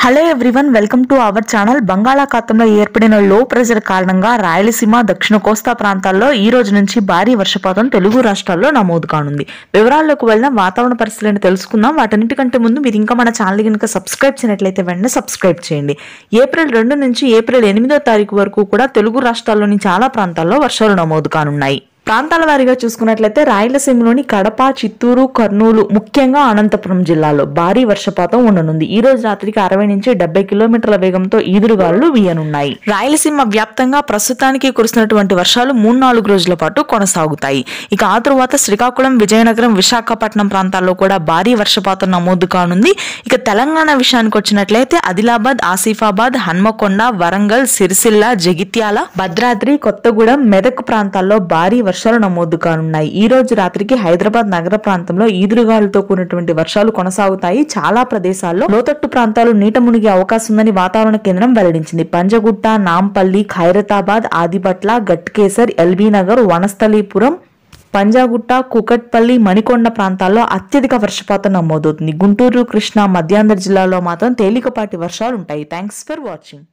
Hello everyone, welcome to our channel. బంగాళాఖాతంలో ఏర్పడిన లో ప్రెషర్ కారణంగా రాయలసీమ, దక్షిణ కోస్తా ప్రాంతాల్లో ఈ రోజు నుంచి భారీ వర్షపాతం తెలుగు రాష్ట్రాల్లో నమోదు కానుంది. వివరాల్లోకి వెళ్ళిన వాతావరణ పరిస్థితులను తెలుసుకుందాం. వాటన్నిటికంటే ముందు మీరు ఇంకా మన ఛానల్ కనుక సబ్స్క్రైబ్ చేయనట్లయితే వెంటనే సబ్స్క్రైబ్ చేయండి. ఏప్రిల్ 2 నుంచి ఏప్రిల్ 8వ తారీఖు వరకు కూడా తెలుగు రాష్ట్రాల్లోని చాలా ప్రాంతాల్లో వర్షాలు నమోదు కానున్నాయి. ప్రాంతాల వారీగా చూసుకున్నట్లయితే రాయలసీమలోని కడప, చిత్తూరు, కర్నూలు, ముఖ్యంగా అనంతపురం జిల్లాలో భారీ వర్షపాతం ఉండనుంది. ఈ రోజు రాత్రికి 60 నుంచి 70 కిలోమీటర్ల వేగంతో ఈదురుగాలులు వీయనున్నాయి. రాయలసీమ వ్యాప్తంగా ప్రస్తుతానికి కురుస్తున్నటువంటి వర్షాలు 3-4 రోజుల పాటు కొనసాగుతాయి. ఇక ఆ తరువాత శ్రీకాకుళం, విజయనగరం, విశాఖపట్నం ప్రాంతాల్లో కూడా భారీ వర్షపాతం నమోదు కానుంది. ఇక తెలంగాణ విషయానికి వచ్చినట్లయితే ఆదిలాబాద్, ఆసిఫాబాద్, హన్మకొండ, వరంగల్, సిరిసిల్ల, జగిత్యాల, భద్రాద్రి, కొత్తగూడెం, మెదక్ ప్రాంతాల్లో భారీ వర్షాలు నమోదు కానున్నాయి. ఈ రోజు రాత్రికి హైదరాబాద్ నగర ప్రాంతంలో ఈదురుగాలులతో కూడినటువంటి వర్షాలు కొనసాగుతాయి. చాలా ప్రదేశాల్లో లోతట్టు ప్రాంతాలు నీట మునిగే అవకాశం ఉందని వాతావరణ కేంద్రం వెల్లడించింది. పంజగుట్ట, నాంపల్లి, ఖైరతాబాద్, ఆదిబట్ల, గట్కేసర్, ఎల్బీ నగర్, వనస్థలీపురం, పంజాగుట్ట, కుకట్పల్లి, మణికొండ ప్రాంతాల్లో అత్యధిక వర్షపాతం నమోదవుతుంది. గుంటూరు, కృష్ణా, మధ్యాంధ్ర జిల్లాలో మాత్రం తేలికపాటి వర్షాలు ఉంటాయి. Thanks for watching.